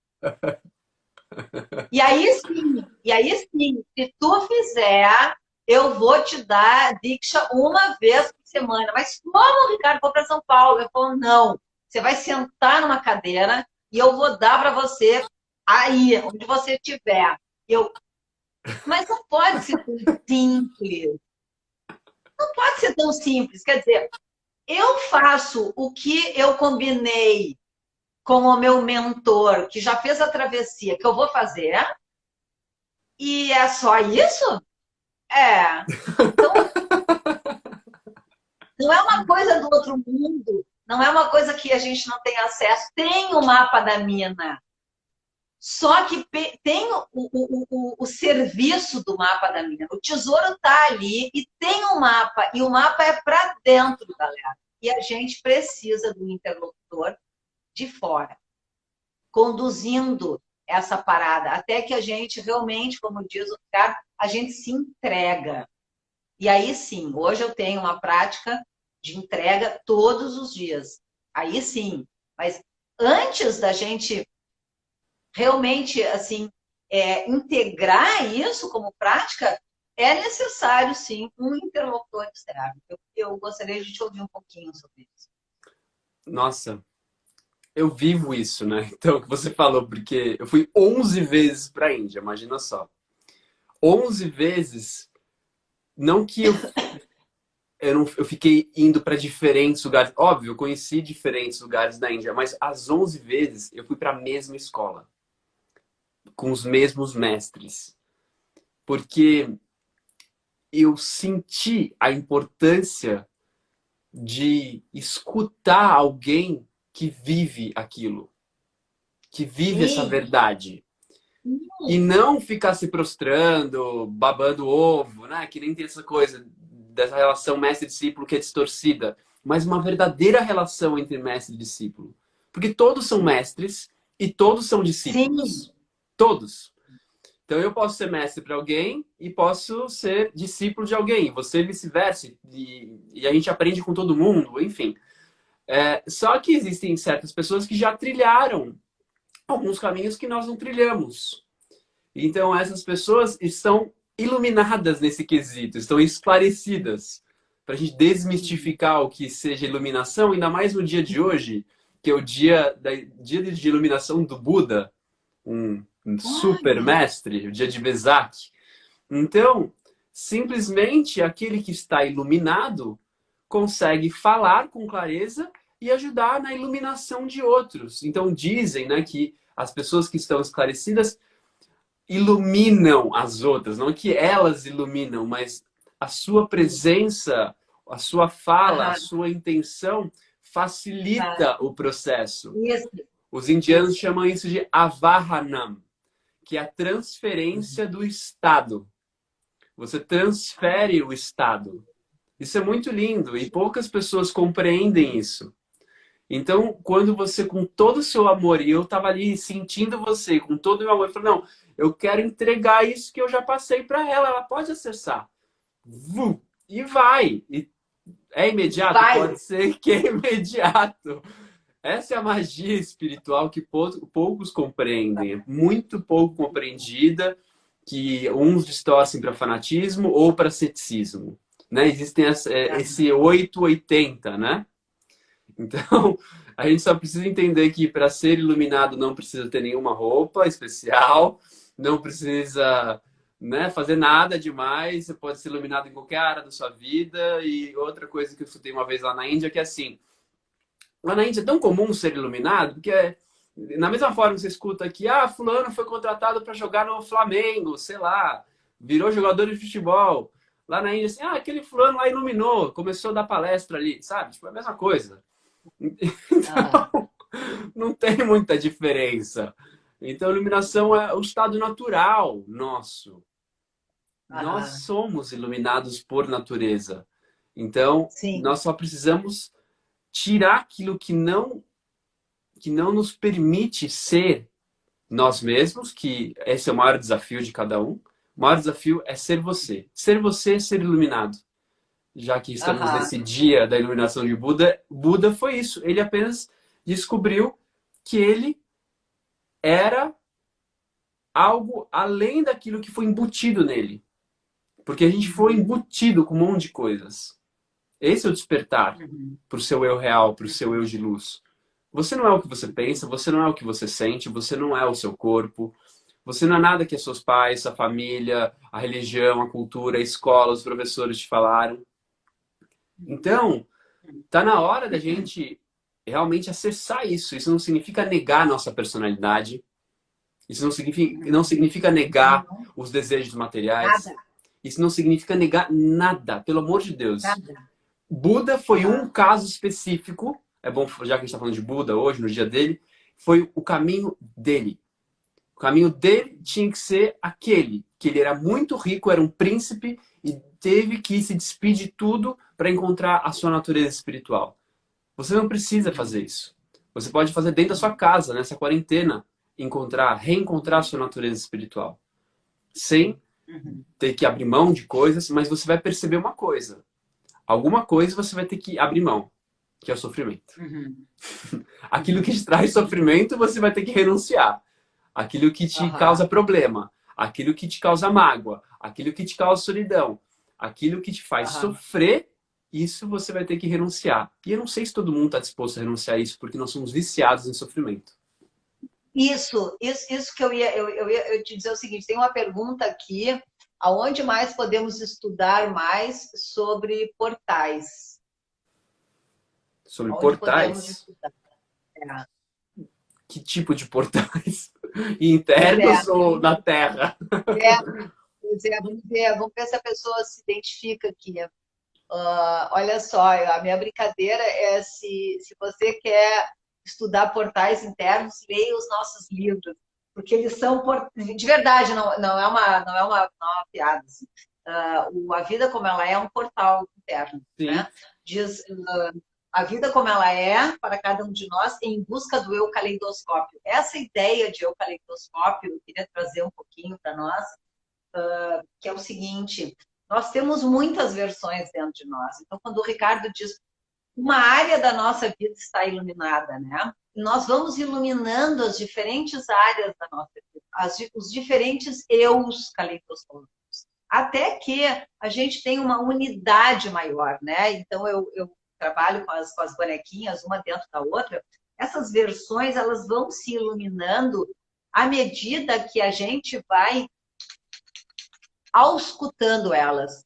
C: E aí sim, se tu fizer, eu vou te dar Diksha uma vez por semana. Mas como, Ricardo, vou para São Paulo? Eu falo, não, você vai sentar numa cadeira e eu vou dar para você aí, onde você estiver. Mas não pode ser tão simples. Não pode ser tão simples. Quer dizer, eu faço o que eu combinei com o meu mentor, que já fez a travessia, que eu vou fazer, e é só isso? Então, não é uma coisa do outro mundo, não é uma coisa que a gente não tem acesso. Tem o mapa da mina, só que tem o serviço do mapa da mina. O tesouro está ali e tem um mapa, e o mapa é para dentro, galera. E a gente precisa do interlocutor de fora, conduzindo essa parada, até que a gente realmente, como diz o Ricardo, a gente se entrega. E aí sim, hoje eu tenho uma prática de entrega todos os dias. Aí sim, mas antes da gente realmente assim integrar isso como prática, é necessário sim um interlocutor externo. Eu gostaria de te ouvir um pouquinho sobre isso.
B: Nossa, eu vivo isso, né? Então, o que você falou, porque eu fui 11 vezes para a Índia, imagina só. 11 vezes, não que eu fiquei indo para diferentes lugares. Óbvio, eu conheci diferentes lugares da Índia, mas as 11 vezes eu fui para a mesma escola, com os mesmos mestres. Porque eu senti a importância de escutar alguém que vive aquilo, que vive essa
C: Sim.
B: verdade. E não ficar se prostrando, babando ovo, né? Que nem tem essa coisa dessa relação mestre-discípulo que é distorcida, mas uma verdadeira relação entre mestre e discípulo. Porque todos são mestres e todos são
C: Sim,
B: discípulos. Todos. Então eu posso ser mestre para alguém e posso ser discípulo de alguém. Você vice-versa. E a gente aprende com todo mundo, enfim. Só que existem certas pessoas que já trilharam alguns caminhos que nós não trilhamos. Então, essas pessoas estão iluminadas nesse quesito, estão esclarecidas. Para a gente desmistificar o que seja iluminação, ainda mais no dia de hoje, que é o dia de iluminação do Buda, um super
C: olha,
B: mestre, o dia de Vesak. Então, simplesmente aquele que está iluminado consegue falar com clareza e ajudar na iluminação de outros. Então, dizem, né, que as pessoas que estão esclarecidas iluminam as outras, não que elas iluminam, mas a sua presença, a sua fala, a
C: aham,
B: sua intenção
C: tá.
B: facilita o processo.
C: Isso,
B: Os indianos
C: isso.
B: chamam isso de avahanam, que é a transferência do estado. Você transfere o estado. Isso é muito lindo e poucas pessoas compreendem isso. Então, quando você, com todo o seu amor, e eu estava ali sentindo você, com todo o meu amor, eu falei, não, eu quero entregar isso que eu já passei para ela, ela pode acessar. Vum, e vai. E é imediato?
C: Vai.
B: Pode ser que é imediato. Essa é a magia espiritual que poucos compreendem, é muito pouco compreendida, que uns distorcem para fanatismo ou para ceticismo. Né? Existem esse 880, né? Então, a gente só precisa entender que para ser iluminado não precisa ter nenhuma roupa especial, não precisa, né, fazer nada demais, você pode ser iluminado em qualquer área da sua vida. E outra coisa que eu escutei uma vez lá na Índia, que é assim, lá na Índia é tão comum ser iluminado, porque na mesma forma que você escuta aqui, fulano foi contratado para jogar no Flamengo, sei lá, virou jogador de futebol. Lá na Índia, assim, aquele fulano lá iluminou, começou a dar palestra ali, sabe? Tipo, é a mesma coisa.
C: Aham,
B: Então, não tem muita diferença. Então, a iluminação é o estado natural nosso. Nós
C: aham.
B: somos iluminados por natureza. Então,
C: Sim.
B: nós só precisamos tirar aquilo que não nos permite ser nós mesmos, que esse é o maior desafio de cada um. O maior desafio é ser você. Ser você é ser iluminado. Já que estamos
C: Aham.
B: nesse dia da iluminação de Buda, Buda foi isso. Ele apenas descobriu que ele era algo além daquilo que foi embutido nele. Porque a gente foi
C: Uhum.
B: embutido com um monte de coisas. Esse é o despertar
C: Uhum.
B: para o seu eu real, para o seu eu de luz. Você não é o que você pensa, você não é o que você sente, você não é o seu corpo, você não é nada que seus pais, sua família, a religião, a cultura, a escola, os professores te falaram. Então, tá na hora da gente realmente acessar isso. Isso não significa negar a nossa personalidade. Isso não significa negar
C: Não,
B: os desejos materiais.
C: nada,
B: Isso não significa negar nada, pelo amor de Deus.
C: nada.
B: Buda foi um
C: Aham.
B: caso específico. É bom, já que a gente está falando de Buda hoje, no dia dele, foi o caminho dele. O caminho dele tinha que ser aquele, que ele era muito rico, era um príncipe e teve que se despedir de tudo para encontrar a sua natureza espiritual. Você não precisa fazer isso. Você pode fazer dentro da sua casa, nessa quarentena, reencontrar a sua natureza espiritual, sem
C: Uhum.
B: ter que abrir mão de coisas, mas você vai perceber uma coisa. Alguma coisa você vai ter que abrir mão, que é o sofrimento.
C: Uhum.
B: Aquilo que
C: Uhum.
B: te traz sofrimento, você vai ter que renunciar. Aquilo que te causa
C: Aham.
B: problema, aquilo que te causa mágoa, aquilo que te causa solidão, aquilo que te faz
C: Aham.
B: sofrer, isso você vai ter que renunciar. E eu não sei se todo mundo está disposto a renunciar a isso, porque nós somos viciados em sofrimento.
C: Isso que eu ia te dizer o seguinte, tem uma pergunta aqui, aonde mais podemos estudar mais sobre portais?
B: Sobre
C: Onde podemos
B: portais,
C: estudar? É.
B: que tipo de portais?
C: Pois é,
B: Internos ou na Terra?
C: é, pois é, vamos ver se a pessoa se identifica aqui. Olha só, a minha brincadeira é se você quer estudar portais internos, leia os nossos livros, porque eles são, de verdade, não é uma piada. Assim. A vida como ela é um portal interno,
B: Sim.
C: né? Diz a vida como ela é para cada um de nós em busca do eu caleidoscópio. Essa ideia de eu caleidoscópio eu queria trazer um pouquinho para nós, que é o seguinte: nós temos muitas versões dentro de nós. Então, quando o Ricardo diz uma área da nossa vida está iluminada, né? Nós vamos iluminando as diferentes áreas da nossa vida, os diferentes eus caleidoscópicos, até que a gente tem uma unidade maior, né? Então, eu trabalho com as bonequinhas, uma dentro da outra. Essas versões, elas vão se iluminando à medida que a gente vai auscultando elas.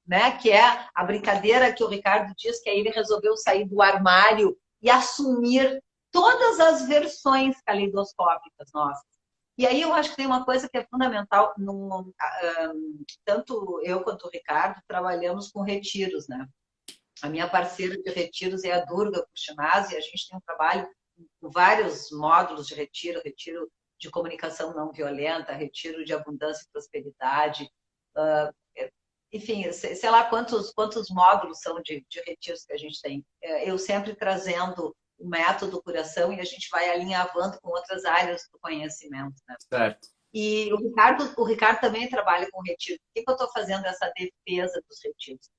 C: Né? Que é a brincadeira que o Ricardo diz, que aí ele resolveu sair do armário e assumir todas as versões caleidoscópicas nossas. E aí eu acho que tem uma coisa que é fundamental, tanto eu quanto o Ricardo trabalhamos com retiros, né? A minha parceira de retiros é a Durga Puchinaz, e a gente tem um trabalho com vários módulos de retiro de comunicação não violenta, retiro de abundância e prosperidade, enfim, sei lá quantos módulos são de retiros que a gente tem. Eu sempre trazendo o método curação e a gente vai alinhavando com outras áreas do conhecimento. Né?
B: Certo.
C: E o Ricardo também trabalha com retiro. Por que eu estou fazendo essa defesa dos retiros?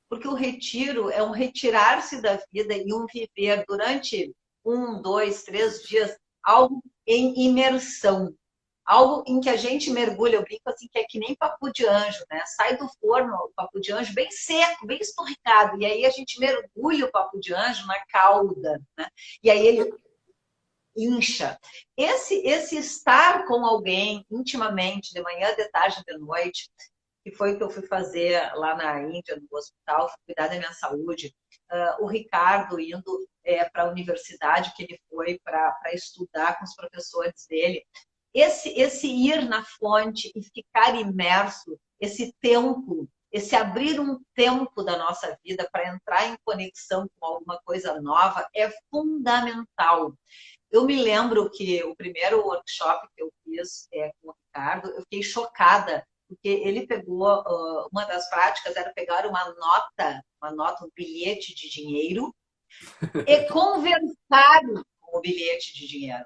C: Porque o retiro é um retirar-se da vida e um viver durante 1, 2, 3 dias, algo em imersão. Algo em que a gente mergulha, eu brinco assim, que é que nem papo de anjo, né? Sai do forno o papo de anjo bem seco, bem esturricado, e aí a gente mergulha o papo de anjo na cauda, né? E aí ele incha. Esse estar com alguém intimamente, de manhã, de tarde, de noite, que foi o que eu fui fazer lá na Índia, no hospital, fui cuidar da minha saúde. O Ricardo indo para a universidade que ele foi para estudar com os professores dele. Esse ir na fonte e ficar imerso, esse tempo, esse abrir um tempo da nossa vida para entrar em conexão com alguma coisa nova é fundamental. Eu me lembro que o primeiro workshop que eu fiz com o Ricardo, eu fiquei chocada, porque ele pegou, uma das práticas era pegar uma nota, um bilhete de dinheiro e conversar com o bilhete de dinheiro.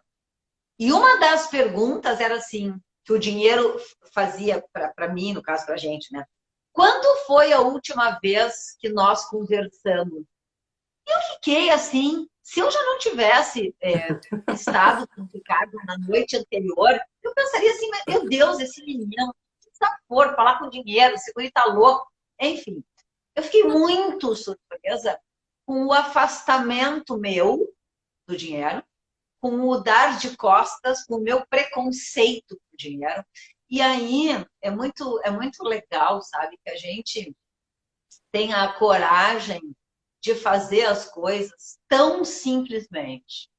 C: E uma das perguntas era assim, que o dinheiro fazia para mim, no caso para a gente, né? Quando foi a última vez que nós conversamos? Eu fiquei assim, se eu já não tivesse estado com o Ricardo na noite anterior, eu pensaria assim, meu Deus, esse menino, que for falar com dinheiro, esse guri tá louco. Enfim, eu fiquei muito surpresa com o afastamento meu do dinheiro, com o dar de costas, com o meu preconceito com o dinheiro. E aí é muito legal, sabe, que a gente tenha a coragem de fazer as coisas tão simplesmente.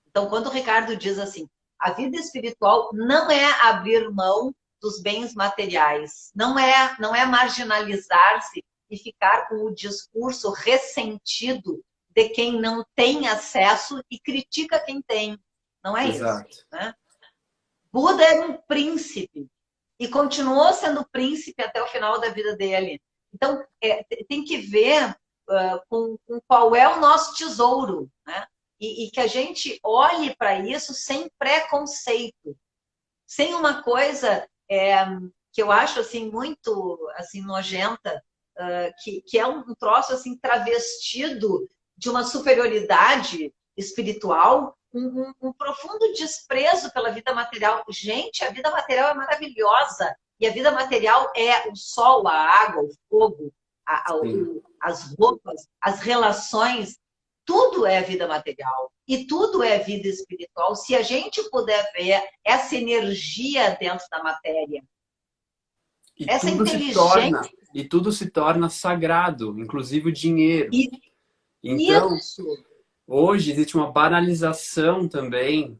C: Então, quando o Ricardo diz assim, a vida espiritual não é abrir mão dos bens materiais, não é marginalizar-se e ficar com o discurso ressentido de quem não tem acesso e critica quem tem. Não é
B: Exato.
C: isso. Né? Buda era um príncipe e continuou sendo príncipe até o final da vida dele. Então, tem que ver com qual é o nosso tesouro, né? E que a gente olhe para isso sem preconceito, sem uma coisa que eu acho assim, muito assim, nojenta, que é um troço assim, travestido de uma superioridade espiritual, um profundo desprezo pela vida material. Gente, a vida material é maravilhosa. E a vida material é o sol, a água, o fogo, as roupas, as relações. Tudo é vida material. E tudo é vida espiritual. Se a gente puder ver essa energia dentro da matéria. Essa inteligência.
B: E tudo se torna sagrado, inclusive o dinheiro. Então, hoje existe uma banalização também,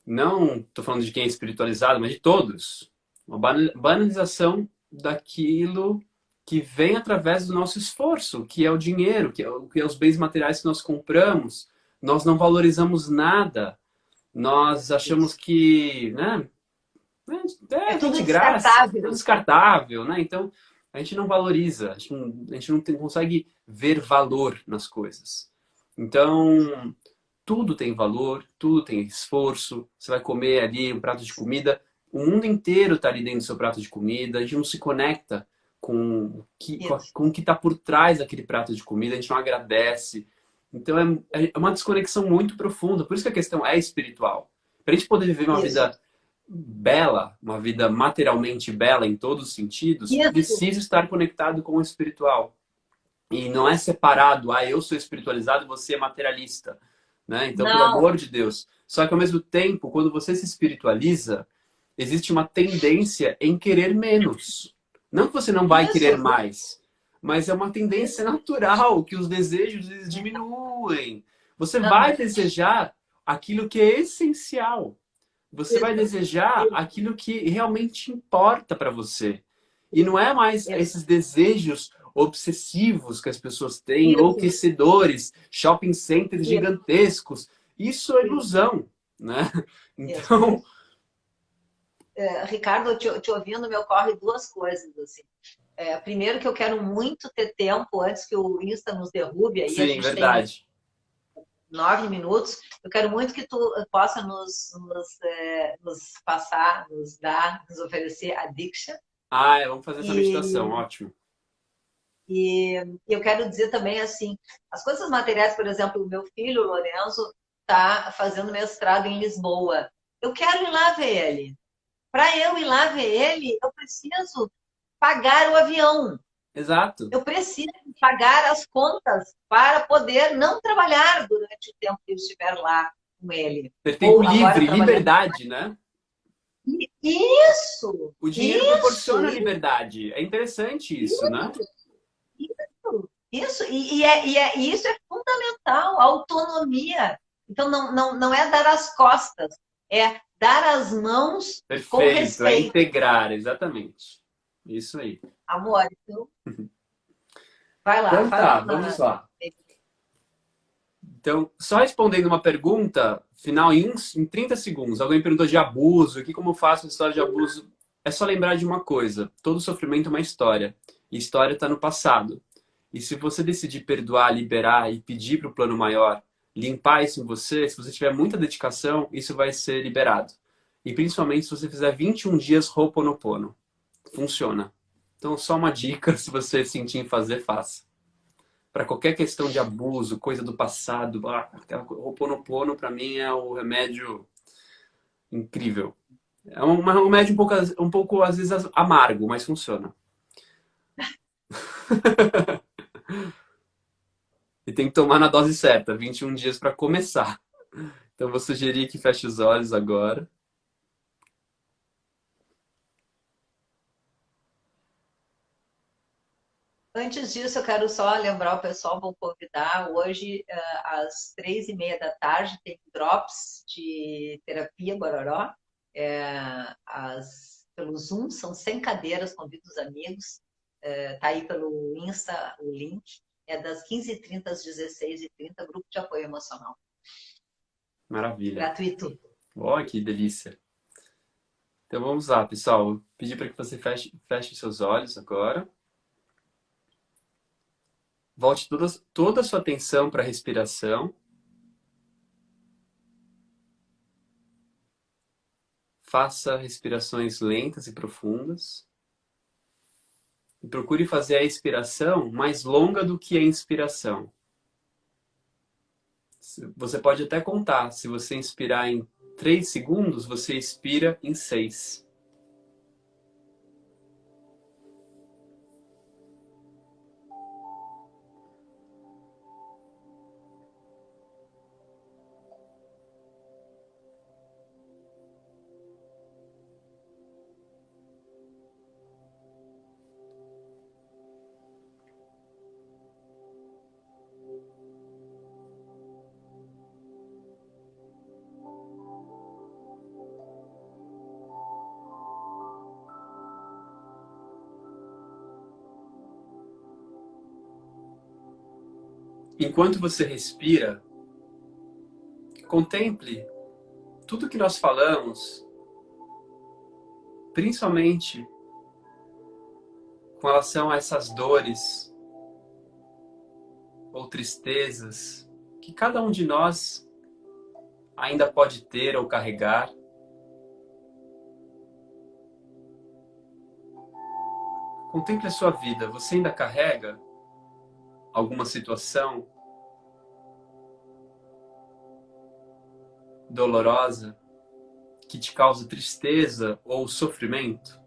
B: não estou falando de quem é espiritualizado, mas de todos. Uma banalização daquilo que vem através do nosso esforço, que é o dinheiro, que é os bens materiais que nós compramos. Nós não valorizamos nada Nós achamos que, né?
C: É
B: Tem
C: tudo
B: de graça,
C: descartável.
B: tudo descartável, né? Então, a gente não valoriza, a gente não consegue ver valor nas coisas. Então, tudo tem valor, tudo tem esforço. Você vai comer ali um prato de comida, o mundo inteiro está ali dentro do seu prato de comida, a gente não se conecta
C: Isso.
B: com o que está por trás daquele prato de comida, a gente não agradece. Então, é uma desconexão muito profunda. Por isso que a questão é espiritual. Para a gente poder viver uma
C: Isso.
B: vida bela, uma vida materialmente bela em todos os sentidos,
C: Isso.
B: precisa estar conectado com o espiritual. E não é separado, eu sou espiritualizado, você é materialista, né? Então, pelo
C: Não.
B: amor de Deus. Só que ao mesmo tempo, quando você se espiritualiza, existe uma tendência em querer menos. Não que você não vai
C: Isso.
B: querer mais, mas é uma tendência
C: Isso.
B: natural que os desejos eles diminuem. Você vai
C: Aham.
B: desejar aquilo que é essencial. Você vai
C: Isso.
B: desejar
C: Isso.
B: aquilo que realmente importa para você. E não é mais
C: Isso.
B: esses desejos obsessivos que as pessoas têm,
C: Isso.
B: enlouquecedores, shopping centers
C: Isso.
B: gigantescos. Isso é
C: Isso.
B: ilusão, né?
C: Isso.
B: Então,
C: Ricardo, te ouvindo, me ocorre duas coisas, assim. Primeiro que eu quero muito ter tempo antes que o Insta nos derrube, aí a
B: sim,
C: gente tem
B: verdade.
C: 9 minutos. Eu quero muito que tu possa nos passar, nos dar, nos oferecer a Diksha.
B: Vamos fazer essa meditação,
C: E,
B: ótimo.
C: e eu quero dizer também, assim, as coisas materiais, por exemplo, o meu filho, o Lorenzo, está fazendo mestrado em Lisboa. Eu quero ir lá ver ele. Para eu ir lá ver ele, eu preciso pagar o avião.
B: Exato.
C: Eu preciso pagar as contas para poder não trabalhar durante o tempo que eu estiver lá com ele.
B: Ter tempo
C: Ou agora
B: livre,
C: trabalhando.
B: liberdade, né?
C: Isso!
B: O dinheiro
C: Isso!
B: proporciona liberdade. É interessante isso, né?
C: Isso! E isso é fundamental, a autonomia. Então, não é dar as costas, é dar as mãos com
B: Perfeito, é
C: respeito.
B: integrar, exatamente. Isso aí.
C: Amor, então, vai lá,
B: Então
C: faz
B: tá,
C: uma.
B: vamos lá. Então, só respondendo uma pergunta final em 30 segundos. Alguém perguntou de abuso, aqui como eu faço história de abuso. É só lembrar de uma coisa: todo sofrimento é uma história. E história está no passado. E se você decidir perdoar, liberar e pedir para o plano maior limpar isso em você, se você tiver muita dedicação, isso vai ser liberado. E principalmente se você fizer 21 dias Ho'oponopono. Funciona. Então, só uma dica: se você sentir em fazer, faça. Para qualquer questão de abuso, coisa do passado, o Ho'oponopono para mim é o remédio incrível. É um remédio um pouco às vezes amargo, mas funciona. E tem que tomar na dose certa, 21 dias para começar. Então vou sugerir que feche os olhos agora.
C: Antes disso, eu quero só lembrar o pessoal, vou convidar hoje, às 3h30 da tarde, tem Drops de terapia Bororó, pelo Zoom, são 100 cadeiras, convido os amigos, tá aí pelo Insta o link, é das 15h30 às 16h30, grupo de apoio emocional.
B: Maravilha.
C: Gratuito.
B: Ó, que delícia. Então vamos lá, pessoal. Vou pedir para que você feche seus olhos agora. Volte toda a sua atenção para a respiração. Faça respirações lentas e profundas. E procure fazer a expiração mais longa do que a inspiração. Você pode até contar. Se você inspirar em 3 segundos, você expira em 6. Enquanto você respira, contemple tudo que nós falamos, principalmente com relação a essas dores ou tristezas que cada um de nós ainda pode ter ou carregar, contemple a sua vida. Você ainda carrega alguma situação dolorosa que te causa tristeza ou sofrimento?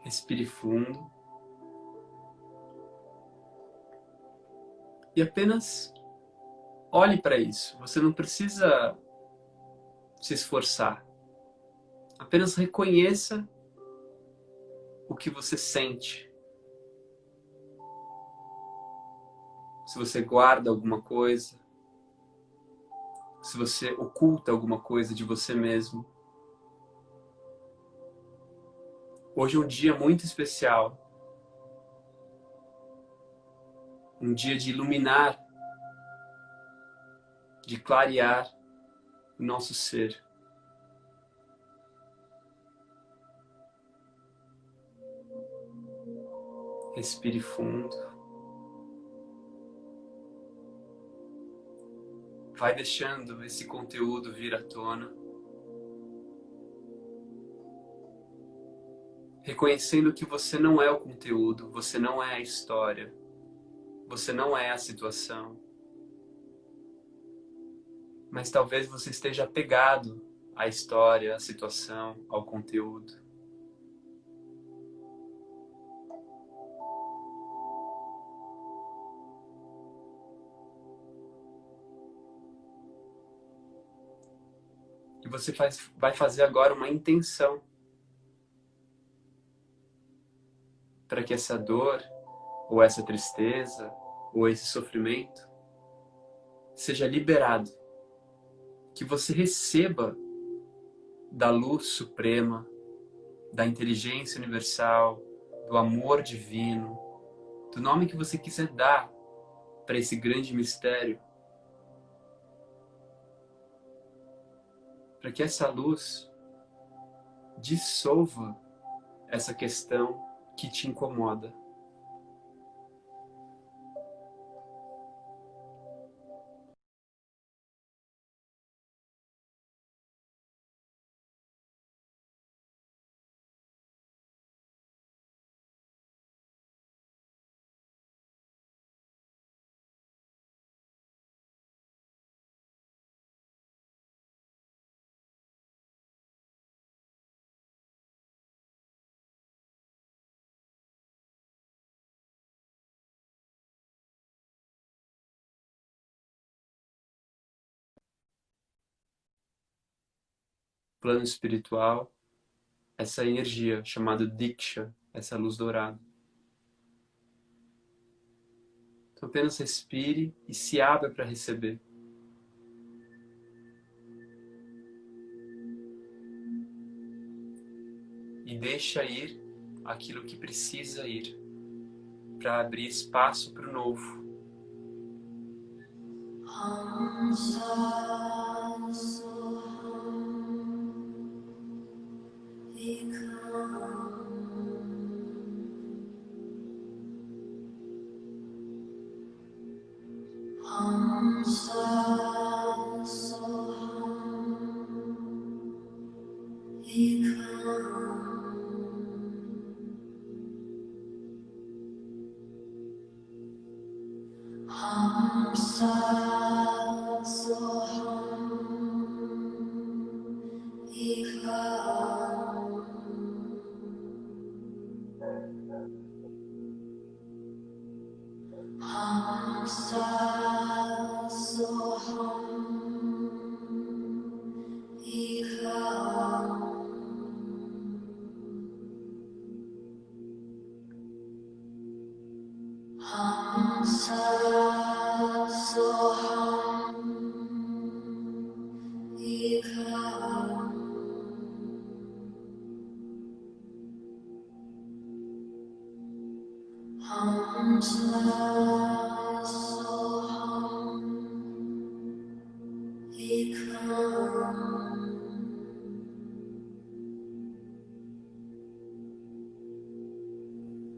B: Respire fundo e apenas olhe para isso. Você não precisa se esforçar. Apenas reconheça o que você sente. Se você guarda alguma coisa, se você oculta alguma coisa de você mesmo. Hoje é um dia muito especial. Um dia de iluminar, de clarear o nosso ser. Respire fundo. Vai deixando esse conteúdo vir à tona. Reconhecendo que você não é o conteúdo, você não é a história, você não é a situação. Mas talvez você esteja apegado à história, à situação, ao conteúdo. E você vai fazer agora uma intenção para que essa dor, ou essa tristeza, ou esse sofrimento seja liberado. Que você receba da luz suprema, da inteligência universal, do amor divino, do nome que você quiser dar para esse grande mistério. Para que essa luz dissolva essa questão que te incomoda. Plano espiritual, essa energia chamada Diksha, essa luz dourada. Então apenas respire e se abra para receber. E deixa ir aquilo que precisa ir para abrir espaço para o novo.
D: Om